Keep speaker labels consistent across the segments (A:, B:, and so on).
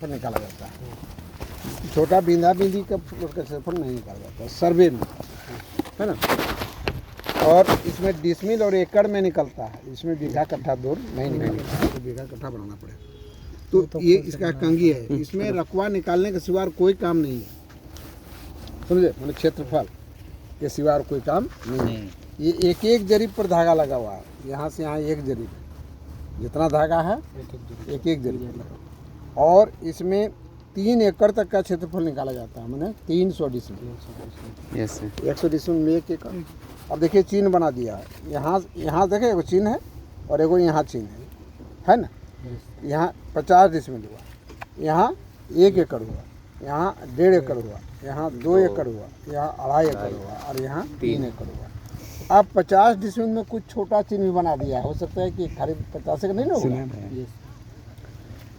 A: पर निकाला जाता है। छोटा बिंदा बिंदी का प्लॉट का क्षेत्रफल नहीं निकाला जाता सर्वे में, है ना। और इसमें डिसमिल और एकड़ में निकलता है, इसमें बीघा कट्ठा दूर नहीं निकलता है, तो बीघा कट्ठा बनाना पड़ेगा। तो ये इसका कंघी है, इसमें रकबा निकालने के सिवा कोई काम नहीं है, समझे। मतलब क्षेत्रफल के सिवा कोई काम नहीं है। ये एक एक जरीब पर धागा लगा हुआ है, यहाँ से यहाँ एक जरीब, जितना धागा है एक एक जरीब लगा। और इसमें 3 एकड़ तक का क्षेत्रफल निकाला जाता है, मैंने 300 डिसमिल।
B: Yes sir.
A: 100 डिसमिल में 1 एकड़। अब देखिए चिन्ह बना दिया है, यहाँ देखे एगो चिन्ह है और एगो यहाँ चिन्ह है ना। यहाँ 50 डिसमिल हुआ, यहाँ 1 एकड़ हुआ, यहाँ 1.5 एकड़ हुआ, यहाँ 2 एकड़ हुआ, यहाँ 2.5 एकड़ हुआ और यहाँ 3 एकड़ हुआ। अब 50 डिसमिल में कुछ छोटा चिन्ह भी बना दिया है, हो सकता है कि खाली 50 का नहीं ना होगा।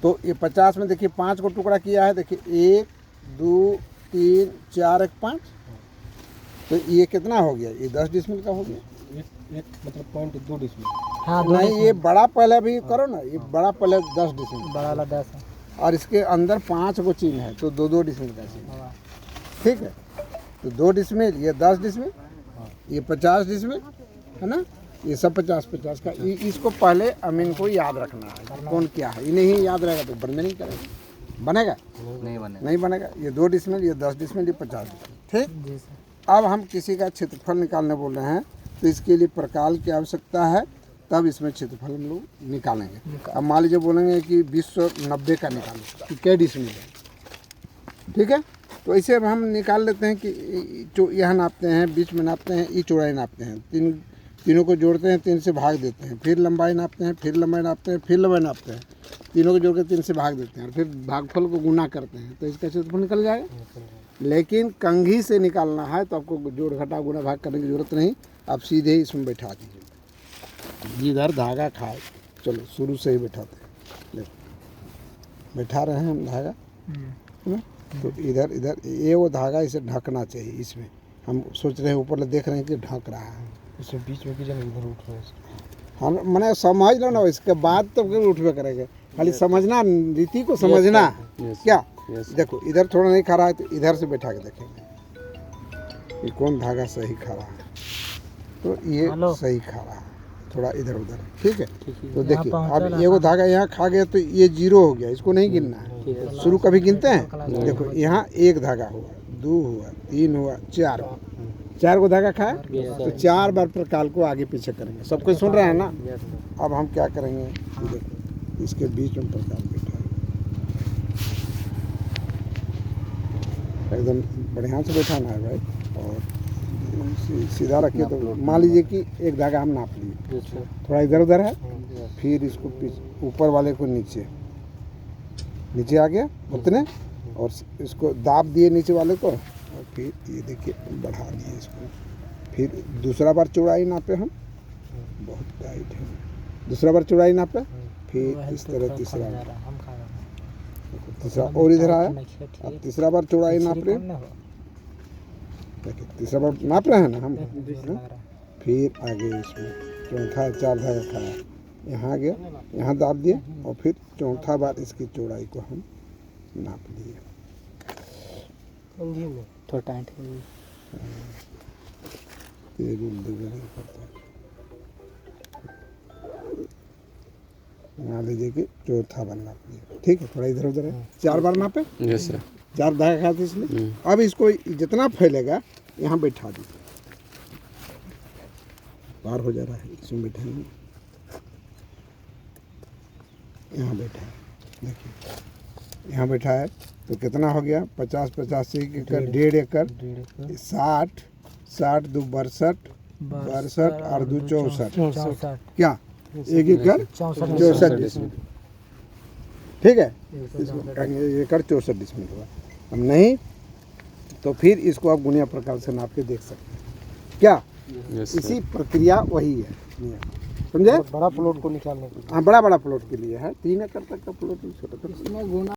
A: तो ये 50 में देखिए 5 को टुकड़ा किया है, देखिए 1 2 3 4 1 5, तो ये कितना हो गया, ये 10 डिसमिल का हो गया।
C: एक मतलब 0.2 डिसमिल।
A: हाँ नहीं, ये बड़ा पहले भी करो ना, ये बड़ा पहले 10 डिसमिल,
C: बड़ा वाला 10 है
A: और इसके अंदर 5 को चिन्ह है, तो 2-2 डिसमिल का चिन्ह, ठीक है। तो 2 डिसमिल, ये 10 डिसमिल, ये 50 डिसमिल, है ना। ये सब 50-50 का। इसको पहले अमीन को याद रखना है कौन क्या है, ये नहीं याद रहेगा तो बंद नहीं करेगा, बनेगा नहीं बनेगा। ये 2 डिसमिल, ये 10 डिसमिल, ये 50 डिसमिल, ठीक। अब हम किसी का क्षेत्रफल निकालने बोल रहे हैं, तो इसके लिए प्रकाल की आवश्यकता है, तब इसमें क्षेत्रफल हम लोग निकालेंगे। अब मान लीजिए बोलेंगे कि 290 का निकालो, कि क्या डिसमिल है, ठीक है। तो ऐसे अब हम निकाल लेते हैं कि यहाँ नापते हैं, बीच में नापते हैं, ये चौड़ाई नापते हैं, तीनों को जोड़ते हैं, 3 से भाग देते हैं, फिर लंबाई नापते हैं, फिर लंबाई नापते हैं, फिर लंबाई नापते हैं, तीनों को जोड़ के 3 से भाग देते हैं और फिर भागफल को गुना करते हैं, तो इसका क्षेत्रफल निकल जाएगा। लेकिन कंघी से निकालना है तो आपको जोड़ घटा गुना भाग करने की जरूरत नहीं, आप सीधे इसमें बैठा दीजिए, जिधर धागा खाए। चलो शुरू से ही बैठाते हैं, देखो बैठा रहे हैं हम धागा, है ना। तो इधर ये वो धागा इसे ढकना चाहिए, इसमें हम सोच रहे हैं ऊपर देख रहे हैं कि ढक रहा है,
C: इसमें बीच में इधर उठ रहा है।
A: हम मैंने समझ लो ना, इसके बाद तो फिर उठवे करेंगे, खाली समझना, रीति को समझना क्या। देखो इधर थोड़ा नहीं खा रहा है, तो इधर से बैठा के देखेंगे ये कौन धागा सही खा रहा है, तो ये सही खा रहा है, थोड़ा इधर उधर, ठीक है। तो देखिए अब ये वो धागा यहाँ खा गया तो ये 0 हो गया, इसको नहीं गिनना है। शुरू कभी गिनते हैं, देखो यहाँ 1 धागा हुआ, 2 हुआ, 3 हुआ, 4 को धागा खाया, तो 4 बार प्रकाल को आगे पीछे करेंगे। सब कुछ सुन रहे हैं ना। अब हम क्या करेंगे, देखो इसके बीच में प्रकाल बैठा एकदम बढ़िया से बैठाना है भाई, और सीधा रखिए। तो मान लीजिए कि 1 धागा हम नाप लिए, थोड़ा इधर उधर है, फिर इसको ऊपर वाले को नीचे आ गया उतने, और इसको दाब दिए नीचे वाले को, और फिर ये देखिए बढ़ा दिए इसको। फिर दूसरा बार चौड़ाई नापे हम, बहुत टाइट है, दूसरा बार चौड़ाई नापे, फिर इस तरह तीसरा और इधर आया, अब तीसरा बार चौड़ाई नाप रहे, देखिए तीसरा बार नाप रहे हैं ना हम, फिर आगे इसमें चौथा 4 धागा खाया, यहाँ गया, यहाँ दाब दिए, और फिर चौथा बार इसकी चौड़ाई को हम नाप लिए।
C: थोड़ा टाइट
A: मान लीजिए कि चौथा बार नाप लिया, ठीक है। थोड़ा इधर उधर है, 4 बार नापे,
B: यस सर।
A: 4 धागा खाते इसमें। अब इसको जितना फैलेगा यहाँ बैठा दीजिए, पार हो जा रहा है, इसमें बैठाएंगे, यहाँ बैठा है, देखिए यहाँ बैठा है, तो कितना हो गया, 50-50 1 एकड़, 1.5 एकड़, 60 2 62 और 2 64, क्या 1 एकड़ 64 डिसमिल, ठीक है। 1 एकड़ 64 डिसमिल हुआ। अब नहीं तो फिर इसको आप गुणिया प्रकार से नाप के देख सकते हैं, क्या इसी प्रक्रिया वही है, समझे।
C: बड़ा प्लॉट को निकालने के लिए,
A: हाँ बड़ा प्लॉट के लिए है, 3 एकड़ तक का प्लॉट, छोटा